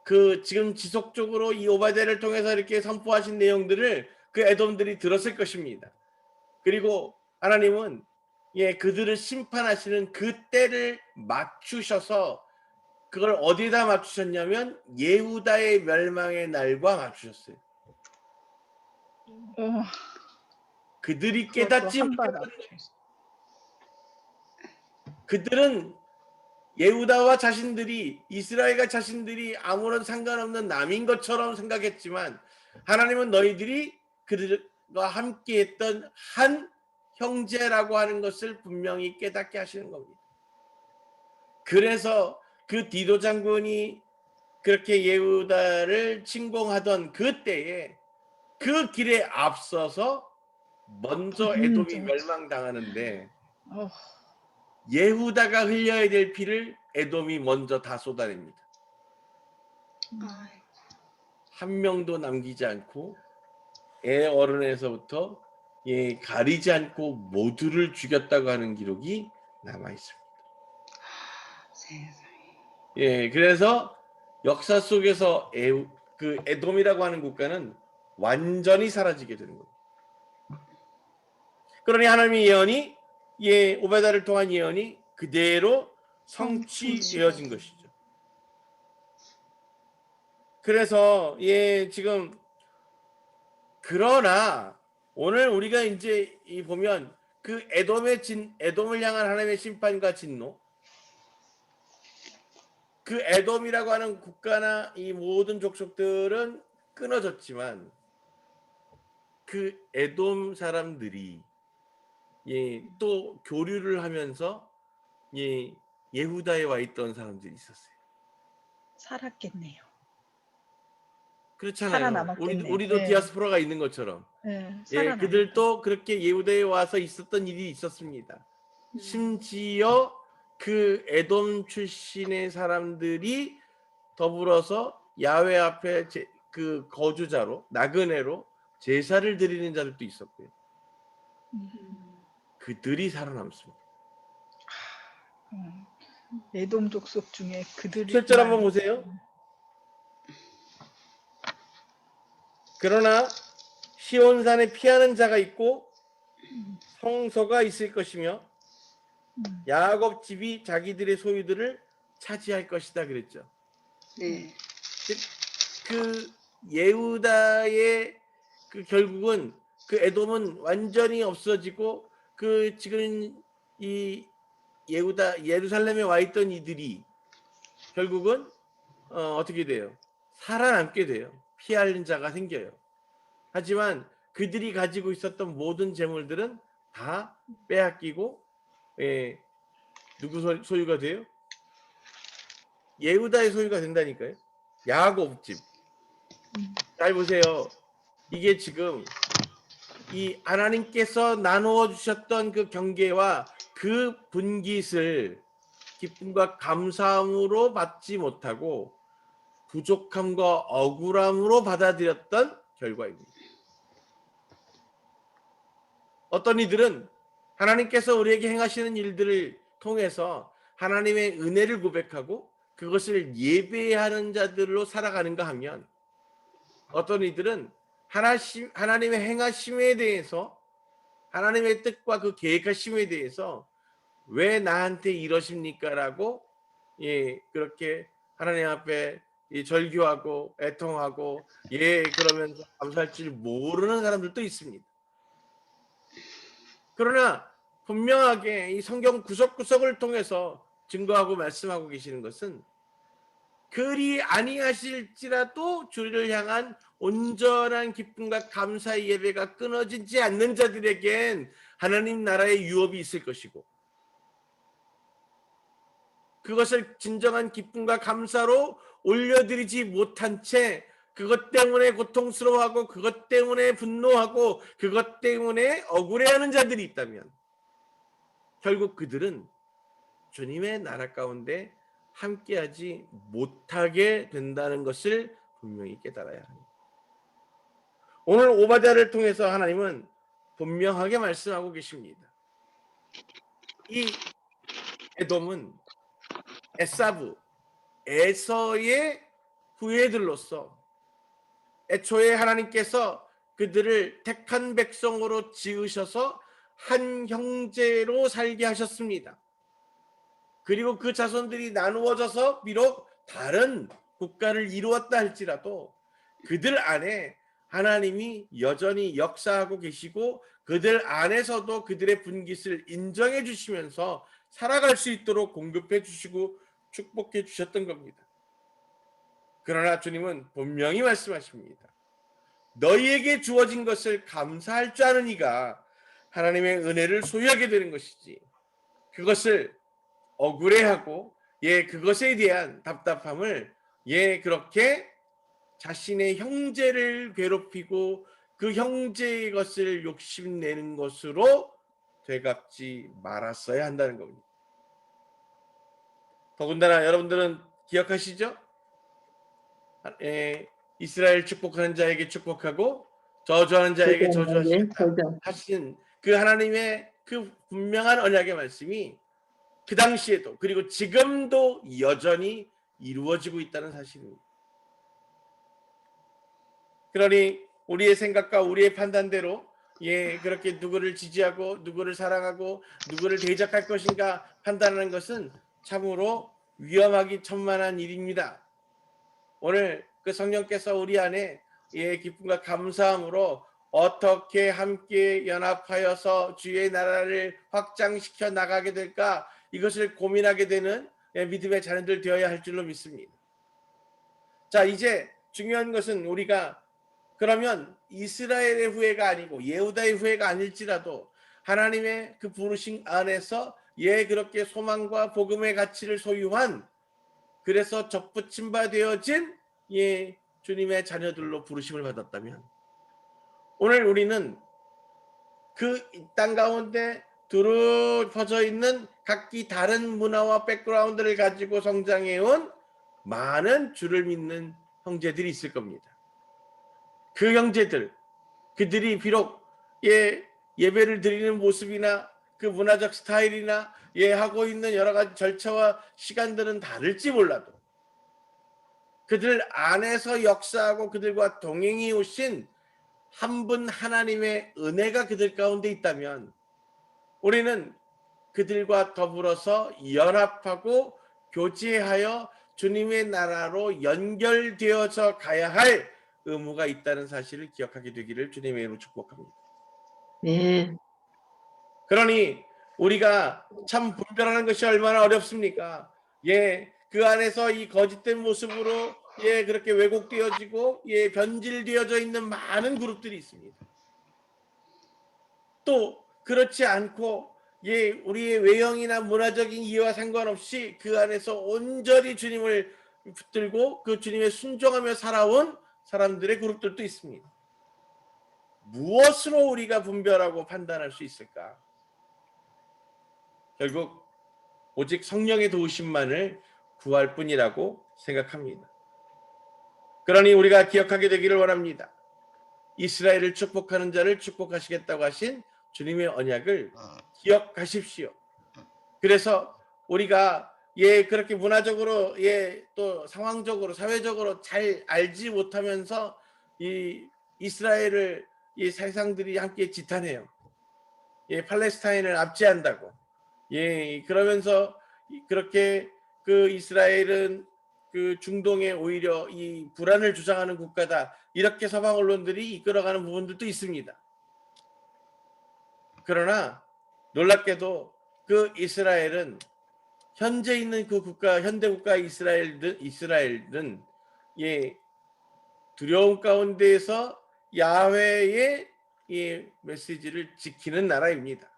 Speaker 2: 그 지금 지속적으로 이 오바댜를 통해서 이렇게 선포하신 내용들을 그 에돔들이 들었을 것입니다. 그리고 하나님은 그들을 심판하시는 그 때를 맞추셔서 그걸 어디다 맞추셨냐면 예후다의 멸망의 날과 맞추셨어요. 그들이 깨닫지 못했던 그들은 예후다와 자신들이 이스라엘과 자신들이 아무런 상관없는 남인 것처럼 생각했지만 하나님은 너희들이 그들과 함께했던 한 형제라고 하는 것을 분명히 깨닫게 하시는 겁니다. 그래서 그 디도 장군이 그렇게 예후다를 침공하던 그때에 그 길에 앞서서 먼저 에돔이 멸망당하는데 예후다가 흘려야 될 피를 에돔이 먼저 다 쏟아냅니다. 한 명도 남기지 않고 애 어른에서부터 가리지 않고 모두를 죽였다고 하는 기록이 남아 있습니다. 그래서 역사 속에서 그 에돔이라고 하는 국가는 완전히 사라지게 되는 겁니다. 그러니 하나님의 예언이 오베다를 통한 예언이 그대로 성취되어진 것이죠. 그래서 지금 그러나 오늘 우리가 이제 보면 그 에돔을 향한 하나님의 심판과 진노, 그 에돔이라고 하는 국가나 이 모든 족속들은 끊어졌지만 그 에돔 사람들이 또 교류를 하면서 예후다에 와 있던 사람들이 있었어요.
Speaker 6: 살았겠네요.
Speaker 2: 그렇잖아요.
Speaker 6: 살아남았겠네.
Speaker 2: 우리도 디아스포라가 있는 것처럼 그들도 그렇게 예후다에 와서 있었던 일이 있었습니다. 심지어 그 에돔 출신의 사람들이 더불어서 야훼 앞에 그 거주자로 나그네로 제사를 드리는 자들도 있었고요. 그들이 살아남습니다.
Speaker 6: 에돔 족속 중에 그들이
Speaker 2: 7절 한번 보세요. 그러나 시온산에 피하는 자가 있고 성소가 있을 것이며 야곱 집이 자기들의 소유들을 차지할 것이다 그랬죠.
Speaker 4: 네.
Speaker 2: 그 예후다의 그 결국은 그 에돔은 완전히 없어지고 그 지금 이 예루살렘에 와 있던 이들이 결국은 어떻게 돼요? 살아남게 돼요. 피할 자가 생겨요. 하지만 그들이 가지고 있었던 모든 재물들은 다 빼앗기고 누구 소유가 돼요? 예후다의 소유가 된다니까요. 야곱 집. 잘 보세요. 이게 지금 이 하나님께서 나누어 주셨던 그 경계와 그 분깃을 기쁨과 감사함으로 받지 못하고 부족함과 억울함으로 받아들였던 결과입니다. 어떤 이들은 하나님께서 우리에게 행하시는 일들을 통해서 하나님의 은혜를 고백하고 그것을 예배하는 자들로 살아가는가 하면, 어떤 이들은 하나님의 행하심에 대해서, 하나님의 뜻과 그 계획하심에 대해서 왜 나한테 이러십니까? 라고 그렇게 하나님 앞에 절규하고 애통하고 그러면서 감사할 줄 모르는 사람들도 있습니다. 그러나 분명하게 이 성경 구석구석을 통해서 증거하고 말씀하고 계시는 것은, 그리 아니하실지라도 주를 향한 온전한 기쁨과 감사의 예배가 끊어지지 않는 자들에겐 하나님 나라의 유업이 있을 것이고, 그것을 진정한 기쁨과 감사로 올려드리지 못한 채 그것 때문에 고통스러워하고 그것 때문에 분노하고 그것 때문에 억울해하는 자들이 있다면, 결국 그들은 주님의 나라 가운데 함께하지 못하게 된다는 것을 분명히 깨달아야 합니다. 오늘 오바댜를 통해서 하나님은 분명하게 말씀하고 계십니다. 이 에돔은 에사브, 에서의 후예들로서 애초에 하나님께서 그들을 택한 백성으로 지으셔서 한 형제로 살게 하셨습니다. 그리고 그 자손들이 나누어져서 비록 다른 국가를 이루었다 할지라도 그들 안에 하나님이 여전히 역사하고 계시고 그들 안에서도 그들의 분깃을 인정해 주시면서 살아갈 수 있도록 공급해 주시고 축복해 주셨던 겁니다. 그러나 주님은 분명히 말씀하십니다. 너희에게 주어진 것을 감사할 줄 아는 이가 하나님의 은혜를 소유하게 되는 것이지, 그것을 억울해하고 그것에 대한 답답함을 그렇게 자신의 형제를 괴롭히고 그 형제의 것을 욕심내는 것으로 되갚지 말았어야 한다는 겁니다. 더군다나 여러분들은 기억하시죠? 이스라엘 축복하는 자에게 축복하고 저주하는 자에게 저주하시겠다 하신 그 하나님의 그 분명한 언약의 말씀이 그 당시에도 그리고 지금도 여전히 이루어지고 있다는 사실입니다. 그러니 우리의 생각과 우리의 판단대로 그렇게 누구를 지지하고 누구를 사랑하고 누구를 대적할 것인가 판단하는 것은 참으로 위험하기 천만한 일입니다. 오늘 그 성령께서 우리 안에 기쁨과 감사함으로 어떻게 함께 연합하여서 주의 나라를 확장시켜 나가게 될까, 이것을 고민하게 되는 믿음의 자녀들 되어야 할 줄로 믿습니다. 자, 이제 중요한 것은 우리가 그러면 이스라엘의 후예가 아니고 예후다의 후예가 아닐지라도 하나님의 그 부르심 안에서 그렇게 소망과 복음의 가치를 소유한, 그래서 접붙임 바 되어진 주님의 자녀들로 부르심을 받았다면, 오늘 우리는 그 땅 가운데 두루 퍼져 있는 각기 다른 문화와 백그라운드를 가지고 성장해온 많은 주를 믿는 형제들이 있을 겁니다. 그 형제들, 그들이 비록 예배를 드리는 모습이나 그 문화적 스타일이나 하고 있는 여러 가지 절차와 시간들은 다를지 몰라도 그들 안에서 역사하고 그들과 동행해 오신 한 분 하나님의 은혜가 그들 가운데 있다면, 우리는 그들과 더불어서 연합하고 교제하여 주님의 나라로 연결되어서 가야 할 의무가 있다는 사실을 기억하게 되기를 주님의 이름으로 축복합니다.
Speaker 3: 네.
Speaker 2: 그러니 우리가 참 분별하는 것이 얼마나 어렵습니까? 그 안에서 이 거짓된 모습으로 그렇게 왜곡되어지고 변질되어져 있는 많은 그룹들이 있습니다. 또 그렇지 않고 우리의 외형이나 문화적인 이해와 상관없이 그 안에서 온전히 주님을 붙들고 그 주님의 순종하며 살아온 사람들의 그룹들도 있습니다. 무엇으로 우리가 분별하고 판단할 수 있을까? 결국 오직 성령의 도우심만을 구할 뿐이라고 생각합니다. 그러니 우리가 기억하게 되기를 원합니다. 이스라엘을 축복하는 자를 축복하시겠다고 하신 주님의 언약을 기억하십시오. 그래서 우리가 그렇게 문화적으로 또 상황적으로 사회적으로 잘 알지 못하면서 이 이스라엘을 이 세상들이 함께 지탄해요. 팔레스타인을 압제한다고. 그러면서 그렇게 그 이스라엘은 그 중동에 오히려 이 불안을 주장하는 국가다. 이렇게 서방 언론들이 이끌어가는 부분들도 있습니다. 그러나 놀랍게도 그 이스라엘은 현재 있는 그 국가, 현대 국가 이스라엘은 두려움 가운데에서 야훼의 이 메시지를 지키는 나라입니다.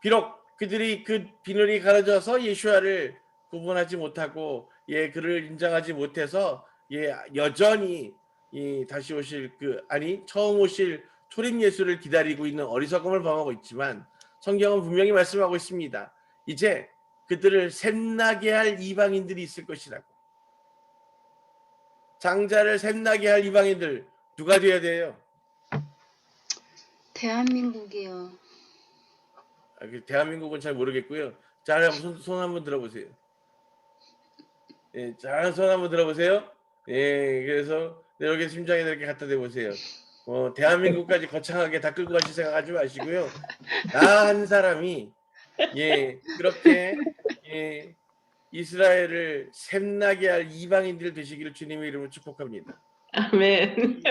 Speaker 2: 비록 그들이 그 비늘이 가려져서 예수아를 구분하지 못하고 그를 인정하지 못해서 여전히 다시 오실 처음 오실 초림 예수를 기다리고 있는 어리석음을 범하고 있지만 성경은 분명히 말씀하고 있습니다. 이제 그들을 샘나게 할 이방인들이 있을 것이라고. 장자를 샘나게 할 이방인들 누가 되어야 돼요?
Speaker 4: 대한민국이요.
Speaker 2: 대한민국은 잘 모르겠고요. 자, 손 한번 들어보세요. 자, 손 한번 들어보세요. 그래서 이렇게 심장에 이렇게 갖다 대보세요. 대한민국까지 거창하게 다 끌고 가실 생각하지 마시고요. 나 한 사람이 그렇게 이스라엘을 샘나게 할 이방인들 되시기를 주님의 이름으로 축복합니다.
Speaker 3: 아멘.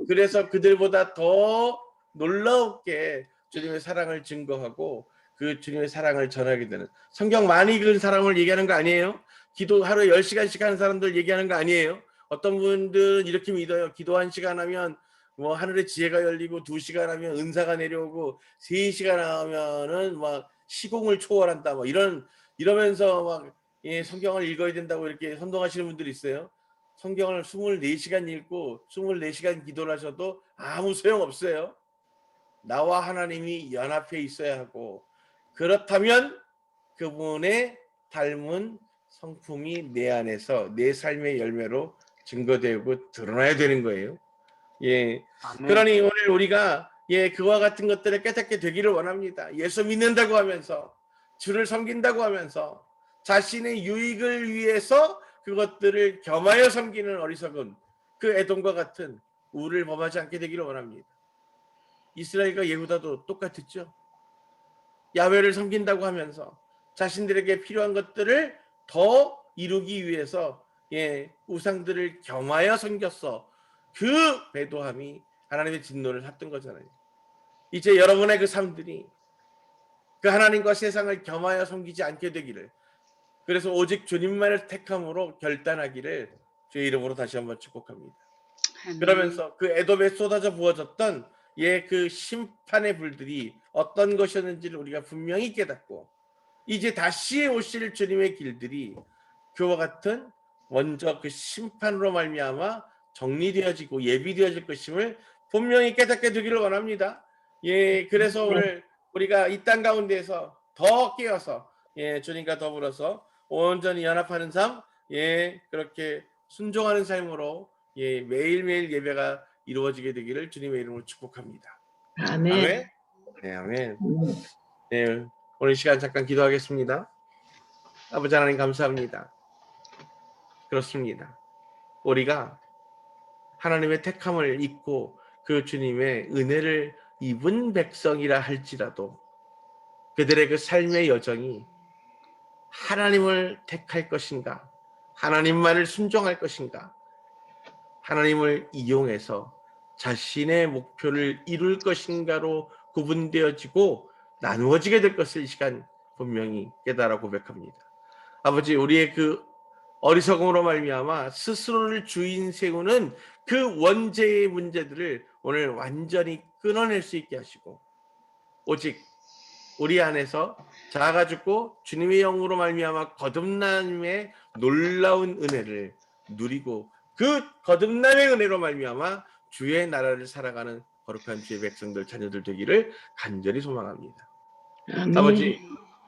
Speaker 2: 그래서 그들보다 더 놀라웠게 주님의 사랑을 증거하고 그 주님의 사랑을 전하게 되는, 성경 많이 읽은 사람을 얘기하는 거 아니에요. 기도 하루에 10시간씩 하는 사람들 얘기하는 거 아니에요. 어떤 분들은 이렇게 믿어요. 기도 1시간 하면 하늘에 지혜가 열리고 2시간 하면 은사가 내려오고 3시간 하면은 막 시공을 초월한다. 이러면서 막 성경을 읽어야 된다고 이렇게 선동하시는 분들이 있어요. 성경을 24시간 읽고 24시간 기도를 하셔도 아무 소용 없어요. 나와 하나님이 연합해 있어야 하고, 그렇다면 그분의 닮은 성품이 내 안에서 내 삶의 열매로 증거되고 드러나야 되는 거예요. 그러니 오늘 우리가 그와 같은 것들을 깨닫게 되기를 원합니다. 예수 믿는다고 하면서, 주를 섬긴다고 하면서 자신의 유익을 위해서 그것들을 겸하여 섬기는 어리석은 그 에돔과 같은 우를 범하지 않게 되기를 원합니다. 이스라엘과 예후다도 똑같았죠. 야훼를 섬긴다고 하면서 자신들에게 필요한 것들을 더 이루기 위해서 우상들을 겸하여 섬겼어. 그 배도함이 하나님의 진노를 샀던 거잖아요. 이제 여러분의 그 삶들이 그 하나님과 세상을 겸하여 섬기지 않게 되기를, 그래서 오직 주님만을 택함으로 결단하기를 주의 이름으로 다시 한번 축복합니다. 그러면서 그 에돔에 쏟아져 부어졌던 그 심판의 불들이 어떤 것이었는지를 우리가 분명히 깨닫고, 이제 다시 오실 주님의 길들이 그와 같은 먼저 그 심판으로 말미암아 정리되어지고 예비되어질 것임을 분명히 깨닫게 되기를 원합니다. 그래서 오늘 우리가 이 땅 가운데에서 더 깨어서 주님과 더불어서 온전히 연합하는 삶, 그렇게 순종하는 삶으로 매일매일 예배가 이루어지게 되기를 주님의 이름으로 축복합니다.
Speaker 3: 아멘.
Speaker 2: 아멘. 네, 아멘. 오늘 시간 잠깐 기도하겠습니다. 아버지 하나님 감사합니다. 그렇습니다. 우리가 하나님의 택함을 입고 그 주님의 은혜를 입은 백성이라 할지라도 그들의 그 삶의 여정이 하나님을 택할 것인가, 하나님만을 순종할 것인가, 하나님을 이용해서 자신의 목표를 이룰 것인가로 구분되어지고 나누어지게 될 것을 이 시간 분명히 깨달아 고백합니다. 아버지, 우리의 그 어리석음으로 말미암아 스스로를 주인 세우는 그 원죄의 문제들을 오늘 완전히 끊어낼 수 있게 하시고, 오직 우리 안에서 자아가 죽고 주님의 영으로 말미암아 거듭남의 놀라운 은혜를 누리고 그 거듭남의 은혜로 말미암아 주의 나라를 살아가는 거룩한 주의 백성들, 자녀들 되기를 간절히 소망합니다.
Speaker 3: 아멘.
Speaker 2: 아버지,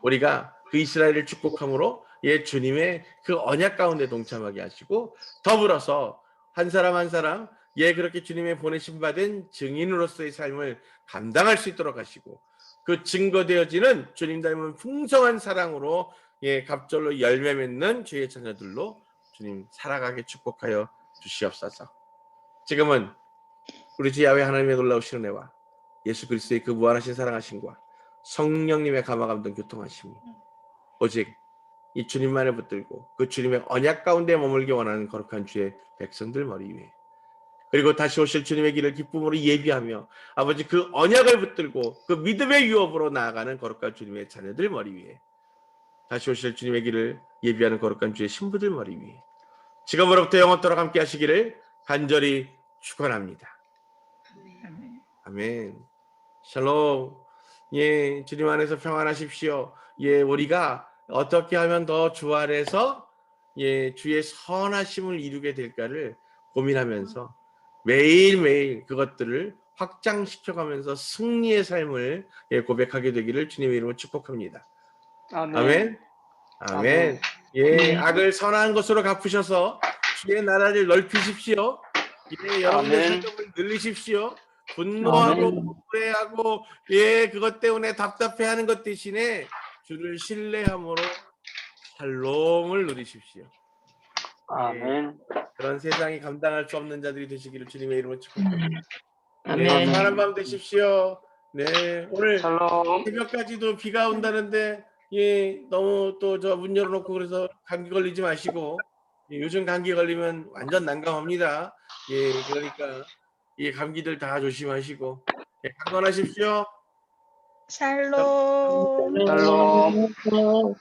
Speaker 2: 우리가 그 이스라엘을 축복함으로 예, 주님의 그 언약 가운데 동참하게 하시고 더불어서 한 사람 한 사람 예, 그렇게 주님의 보내심 받은 증인으로서의 삶을 감당할 수 있도록 하시고 그 증거되어지는 주님 닮은 풍성한 사랑으로 예, 갑절로 열매 맺는 주의 자녀들로 주님 살아가게 축복하여 주시옵소서. 지금은 우리 주 야훼 하나님의 놀라우신 은혜와 예수 그리스도의 그 무한하신 사랑하심과 성령님의 감화감동 교통하심이 오직 이 주님만을 붙들고 그 주님의 언약 가운데 머물기 원하는 거룩한 주의 백성들 머리 위에 그리고 다시 오실 주님의 길을 기쁨으로 예비하며 아버지 그 언약을 붙들고 그 믿음의 유업으로 나아가는 거룩한 주님의 자녀들 머리 위에 다시 오실 주님의 길을 예비하는 거룩한 주의 신부들 머리 위에 지금으로부터 영원토록 함께 하시기를 간절히 축원합니다.
Speaker 6: 아멘.
Speaker 2: 아멘. 샬롬. 예, 주님 안에서 평안하십시오. 예, 우리가 어떻게 하면 더 주 안에서 예, 주의 선하심을 이루게 될까를 고민하면서 매일매일 그것들을 확장시켜가면서 승리의 삶을 예, 고백하게 되기를 주님의 이름으로 축복합니다.
Speaker 5: 아멘.
Speaker 2: 아멘. 아멘. 예, 악을 선한 것으로 갚으셔서 주의 나라를 넓히십시오. 예, 여러분의
Speaker 5: 아멘.
Speaker 2: 살점을 늘리십시오. 분노하고 후회하고 예, 그것 때문에 답답해하는 것 대신에 주를 신뢰함으로 샬롬을 누리십시오.
Speaker 5: 아멘.
Speaker 2: 그런 세상이 감당할 수 없는 자들이 되시기를 주님의 이름으로 축복합니다. 네,
Speaker 3: 아멘.
Speaker 2: 편안한 밤 되십시오. 네, 오늘
Speaker 5: 샬롬.
Speaker 2: 새벽까지도 비가 온다는데 예, 너무 또 저 문 열어놓고 그래서 감기 걸리지 마시고 예, 요즘 감기 걸리면 완전 난감합니다. 예, 그러니까 이 감기들 다 조심하시고 예, 강건하십시오.
Speaker 6: 샬롬.
Speaker 5: 샬롬.